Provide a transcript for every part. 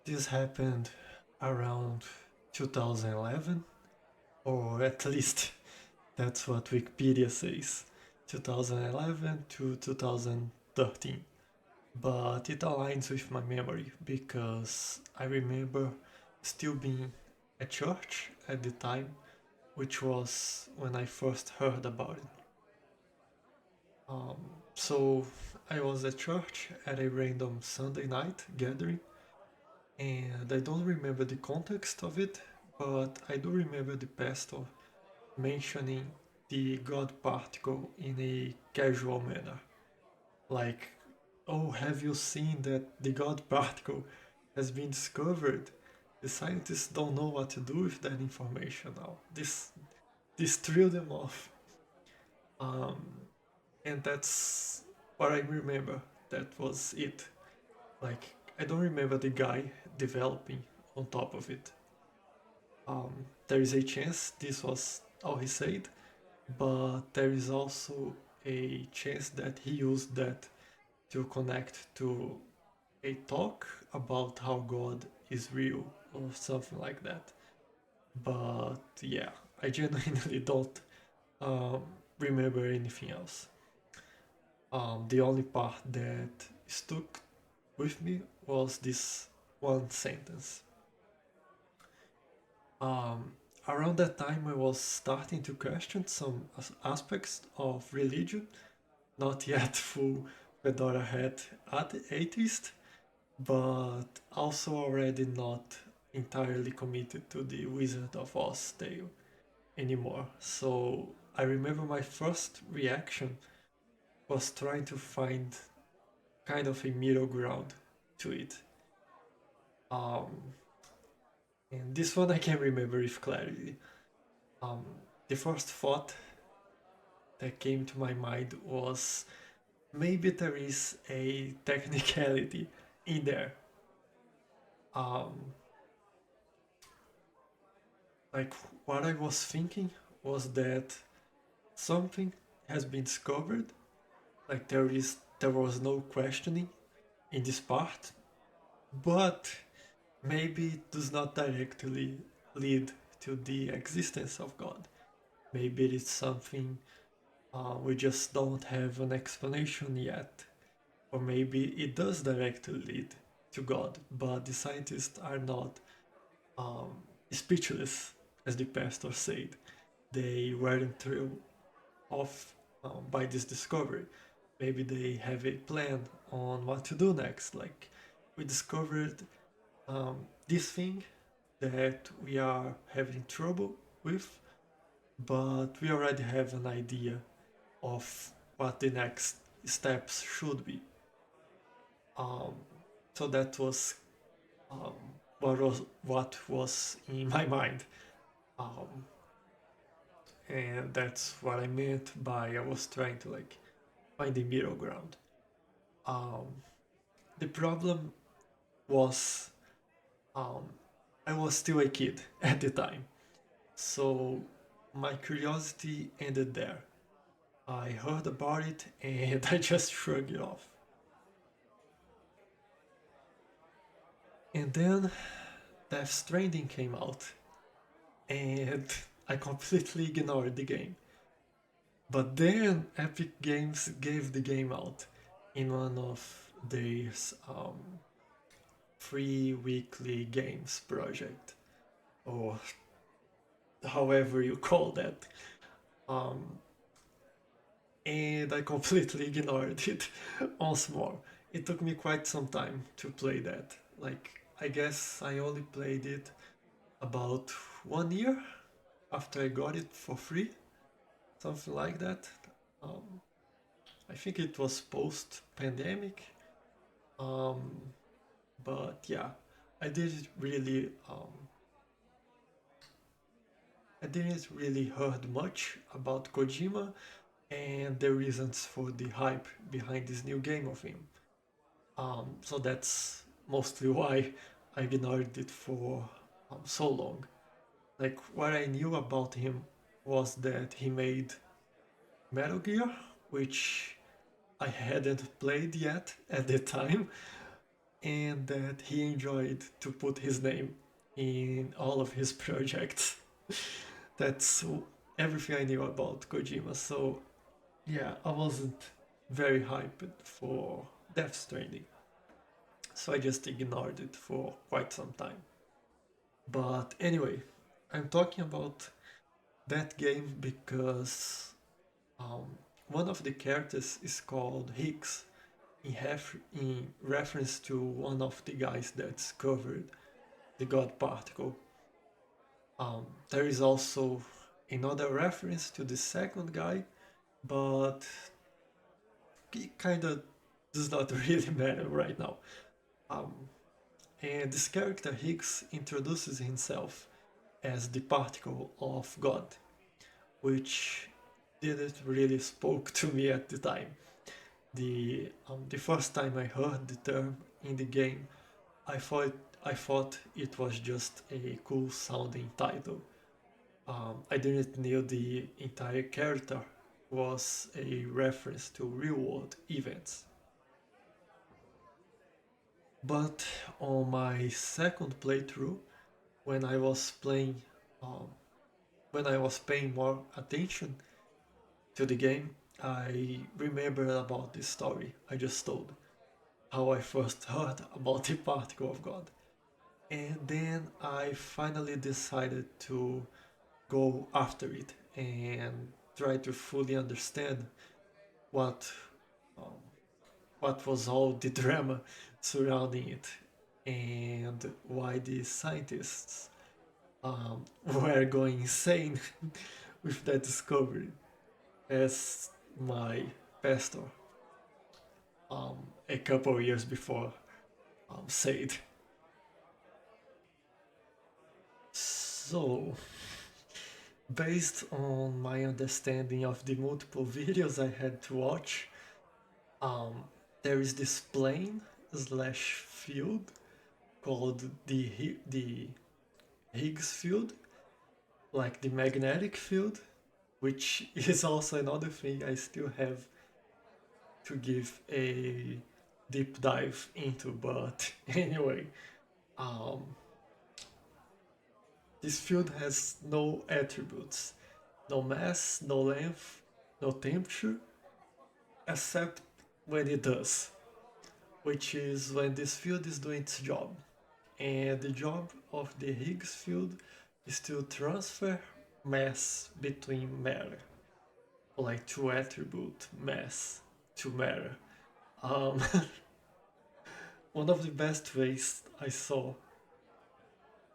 This happened around 2011, or at least that's what Wikipedia says, 2011 to 2013. But it aligns with my memory because I remember still being at church at the time, which was when I first heard about it. Um, so I was at church at a random Sunday night gathering, and I don't remember the context of it, but I do remember the pastor mentioning the God particle in a casual manner. Like, oh, have you seen that the God particle has been discovered? The scientists don't know what to do with that information now. This threw them off. Um, and that's what I remember. That was it. Like, I don't remember the guy developing on top of it. There is a chance this was all he said, but there is also a chance that he used that to connect to a talk about how God is real or something like that. But yeah, I genuinely don't um, remember anything else. The only part that stuck with me was this one sentence. Um, Around that time, I was starting to question some aspects of religion, not yet full fedora hat atheist, but also already not entirely committed to the Wizard of Oz tale anymore. So I remember my first reaction was trying to find kind of a middle ground to it. Um, and this one I can remember with clarity. Um, the first thought that came to my mind was maybe there is a technicality in there. Um, like what I was thinking was that something has been discovered, like there was no questioning in this part, but maybe it does not directly lead to the existence of God. Maybe it's something we just don't have an explanation yet. Or maybe it does directly lead to God, but the scientists are not um, speechless, as the pastor said. They weren't thrilled off by this discovery. Maybe they have a plan on what to do next. Like, we discovered this thing that we are having trouble with, but we already have an idea of what the next steps should be. Um, so that was um, what was in my mind, um, and that's what I meant by I was trying to like find the middle ground. Um, the problem was um, I was still a kid at the time, so my curiosity ended there. I heard about it and I just shrugged it off. And then Death Stranding came out, and I completely ignored the game. But then Epic Games gave the game out in one of their free weekly games project, or however you call that. Um, and I completely ignored it once more. It took me quite some time to play that. Like, I guess I only played it about 1 year after I got it for free, something like that. Um, I think it was post pandemic. Um, but yeah, I didn't really I didn't really heard much about Kojima and the reasons for the hype behind this new game of him. So that's mostly why I ignored it for so long. Like what I knew about him was that he made Metal Gear, which I hadn't played yet at the time, and that he enjoyed to put his name in all of his projects. That's everything I knew about Kojima. So yeah, I wasn't very hyped for Death Stranding, so I just ignored it for quite some time. But anyway, I'm talking about that game because um, one of the characters is called Higgs, in reference to one of the guys that discovered the God particle. There is also another reference to the second guy, but it kind of does not really matter right now. Um, and this character Higgs introduces himself as the particle of God, which didn't really spoke to me at the time. The first time I heard the term in the game, I thought I thought it was just a cool sounding title. I didn't know the entire character was a reference to real world events. But on my second playthrough, when I was playing, um, when I was paying more attention to the game, I remembered about this story I just told, how I first heard about the particle of God. And then I finally decided to go after it and try to fully understand what um, what was all the drama surrounding it and why the scientists were going insane with that discovery, as my pastor a couple of years before said. So, based on my understanding of the multiple videos I had to watch, um, there is this plane slash field called the Higgs field, like the magnetic field, which is also another thing I still have to give a deep dive into. But anyway, um, this field has no attributes, no mass, no length, no temperature, except when it does, which is when this field is doing its job. And the job of the Higgs field is to transfer mass between matter, like to attribute mass to matter. Um, one of the best ways I saw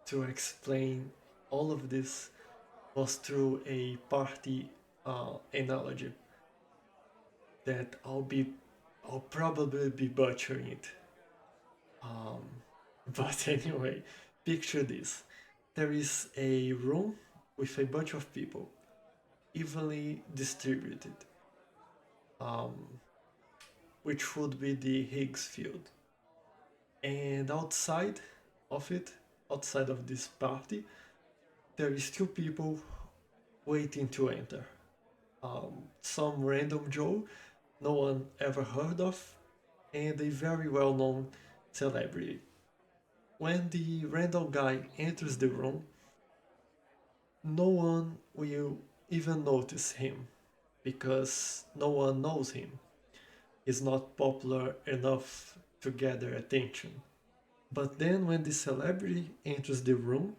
to explain all of this was through a party analogy that I'll probably be butchering it. Um, but anyway, picture this: there is a room with a bunch of people, evenly distributed, um, which would be the Higgs field. And of it, outside of this party, there is two people waiting to enter. Some random Joe no one ever heard of, and a very well known celebrity. When the random guy enters the room, no one will even notice him because no one knows him. He's not popular enough to gather attention. But then, when the celebrity enters the room,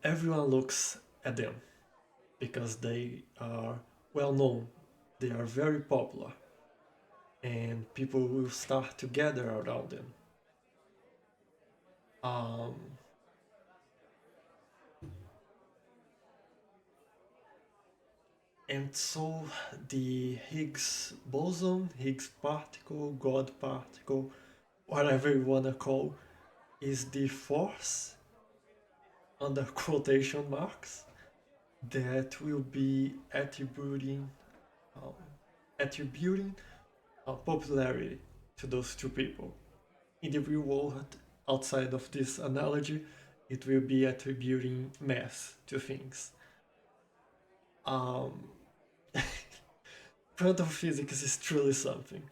everyone looks at them because they are well known, they are very popular, and people will start to gather around them. Um, and so the Higgs boson, Higgs particle, God particle, whatever you wanna call, is the force under quotation marks that will be um, attributing popularity to those two people. In the real world, outside of this analogy, it will be attributing mass to things. Um, quantum physics is truly something.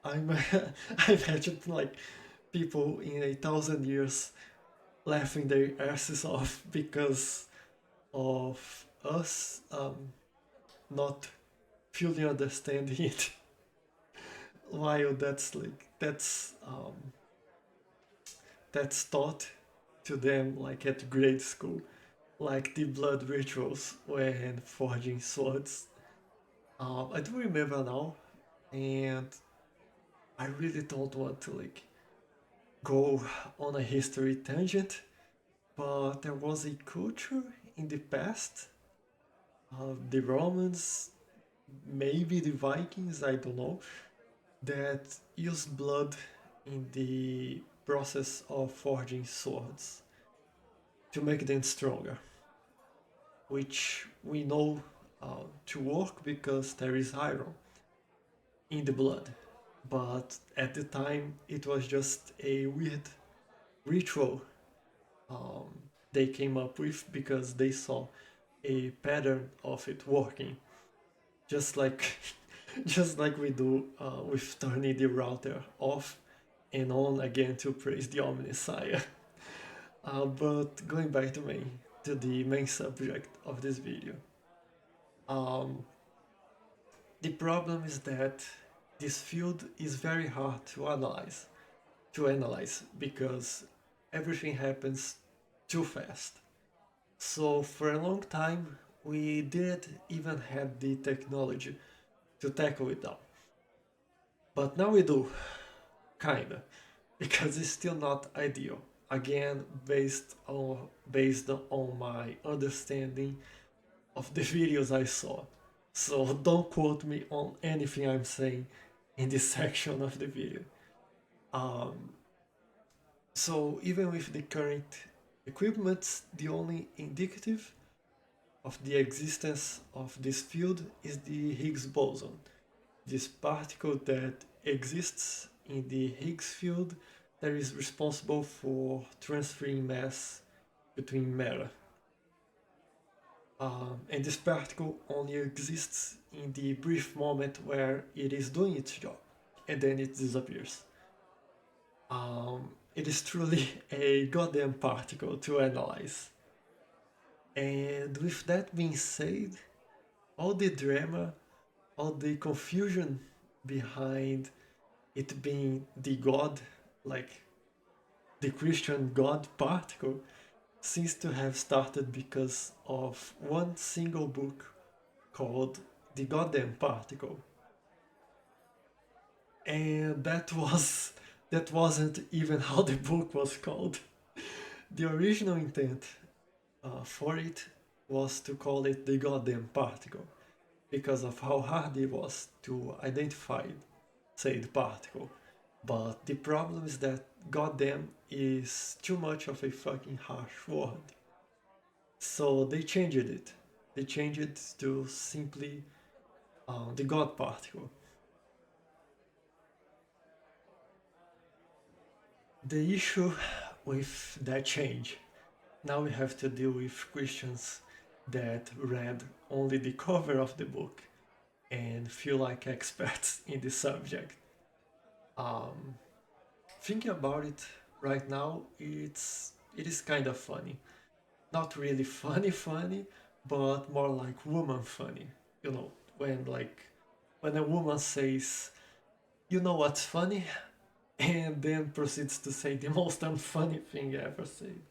I'm I imagine like people in 1,000 years laughing their asses off because of us not fully understanding it. While that's taught to them like at grade school, like the blood rituals when forging swords. I do remember now, and I really don't want to like go on a history tangent, but there was a culture in the past, the Romans, maybe the Vikings, I don't know, that used blood in the process of forging swords to make them stronger, which we know to work because there is iron in the blood. But at the time, it was just a weird ritual um, they came up with because they saw a pattern of it working, just like just like we do with turning the router off and on again to praise the Omnissiah. But going back to the main subject of this video, um, the problem is that this field is very hard to analyze because everything happens too fast. So for a long time, we didn't even have the technology to tackle it down. But now we do, kinda, because it's still not ideal. Again, based on my understanding of the videos I saw. So don't quote me on anything I'm saying in this section of the video. Um, so even with the current equipment, the only indicative of the existence of this field is the Higgs boson, this particle that exists in the Higgs field that is responsible for transferring mass between matter. And this particle only exists in the brief moment where it is doing its job, and then it disappears. It is truly a goddamn particle to analyze. And with that being said, all the drama, all the confusion behind it being the God, like the Christian God particle, seems to have started because of one single book called The Goddamn Particle. And that wasn't even how the book was called. The original intent for it was to call it The Goddamn Particle because of how hard it was to identify said particle. But the problem is that goddamn is too much of a fucking harsh word. So they changed it. They changed it to simply the God particle. The issue with that change, now we have to deal with Christians that read only the cover of the book and feel like experts in the subject. Um, Thinking about it right now, it is kind of funny. Not really funny, but more like woman funny. You know, when a woman says, "You know what's funny?" and then proceeds to say the most unfunny thing ever said.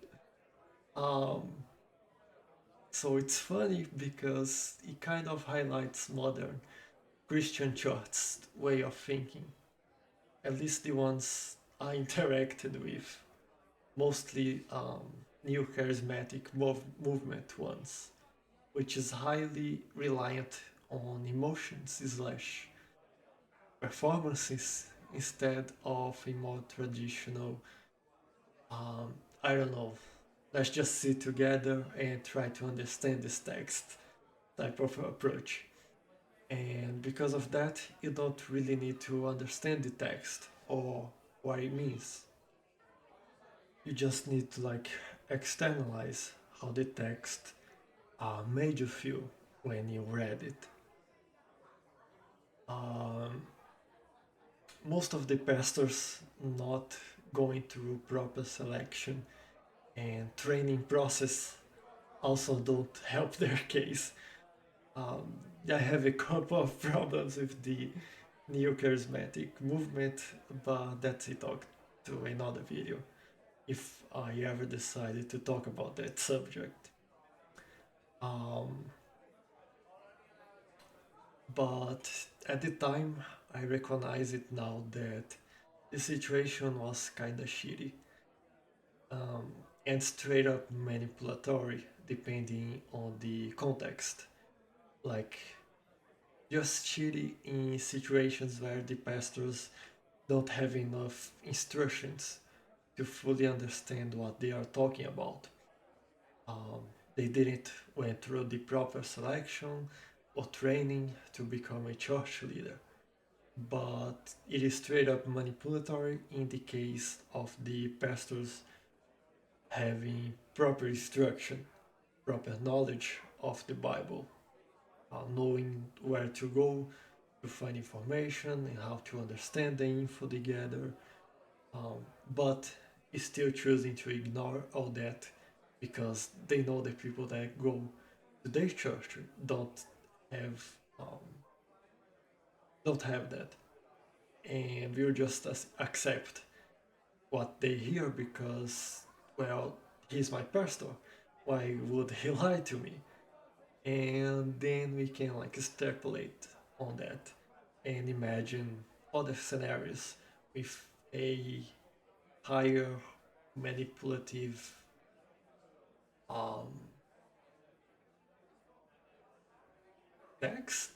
Um, so it's funny because it kind of highlights modern Christian church's way of thinking, at least the ones I interacted with, mostly new charismatic movement ones, which is highly reliant on emotions slash performances instead of a more traditional, I don't know, let's just sit together and try to understand this text type of approach. And because of that, you don't really need to understand the text or what it means. You just need to like externalize how the text made you feel when you read it. Um, most of the pastors not going through proper selection and training process also don't help their case. Um, I have a couple of problems with the neo charismatic movement, but that's a talk to another video if I ever decided to talk about that subject. Um, but at the time, I recognize it now that the situation was kinda shitty, um, and straight up manipulatory depending on the context. Like, just shitty in situations where the pastors don't have enough instructions to fully understand what they are talking about. Um, they didn't went through the proper selection or training to become a church leader. But it is straight up manipulatory in the case of the pastors having proper instruction, proper knowledge of the Bible, knowing where to go to find information and how to understand the info they gather, but still choosing to ignore all that because they know the people that go to their church have um, don't have that, and will just accept what they hear because, well, he's my pastor. Why would he lie to me? And then we can like extrapolate on that and imagine other scenarios with a higher manipulative um, text.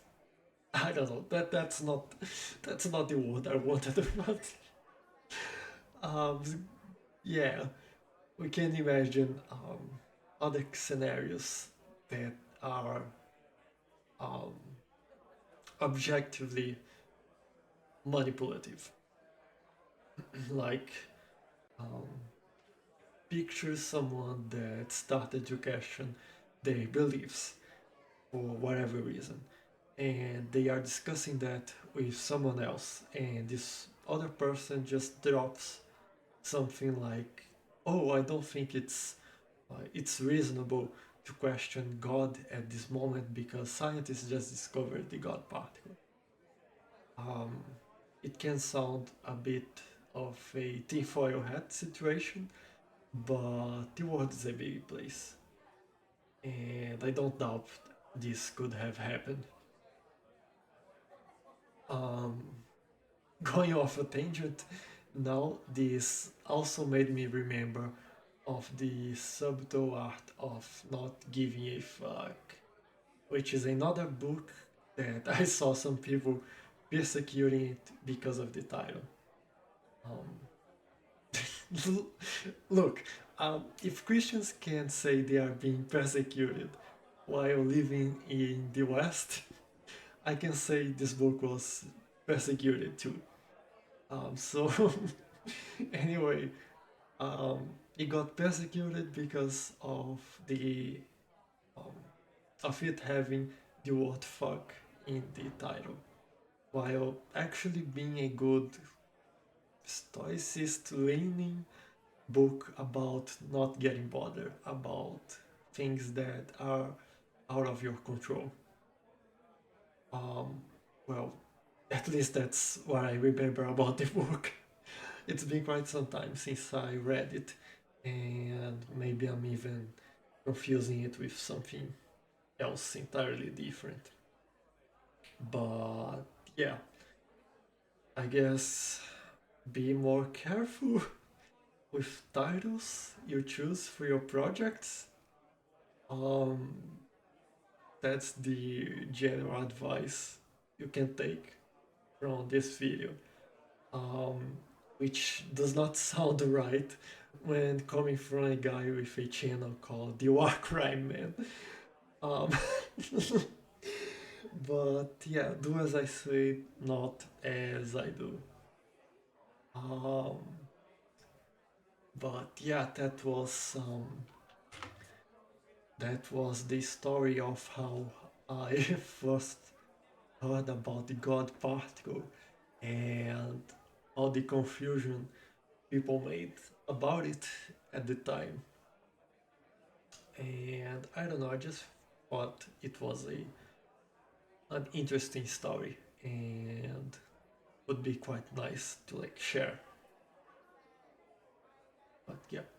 I don't know. That's not the word I wanted. But um, yeah, we can imagine other scenarios that are um, objectively manipulative, like um, picture someone that started to question their beliefs for whatever reason, and they are discussing that with someone else, and this other person just drops something like, "Oh, I don't think it's reasonable to question God at this moment because scientists just discovered the God particle." Um, it can sound a bit of a tinfoil hat situation, but the world is a big place, and I don't doubt this could have happened. Um, going off a tangent, now this also made me remember of the subtle art of not giving a fuck, which is another book that I saw some people persecuting it because of the title. Look, if Christians can say they are being persecuted while living in the West, I can say this book was persecuted too. So anyway, it got persecuted because um, of it having the word fuck in the title, while actually being a good stoicist leaning book about not getting bothered about things that are out of your control. Um, well, at least that's what I remember about the book. It's been quite some time since I read it, and maybe I'm even confusing it with something else entirely different. But yeah, I guess be more careful with titles you choose for your projects. Um, that's the general advice you can take from this video, um, which does not sound right when coming from a guy with a channel called The War Crime Man. Um, but yeah, do as I say, not as I do. Um, but yeah, that was the story of how I first heard about the God particle, and all the confusion people made about it at the time. And I don't know, I just thought it was an interesting story and would be quite nice to like share. But yeah.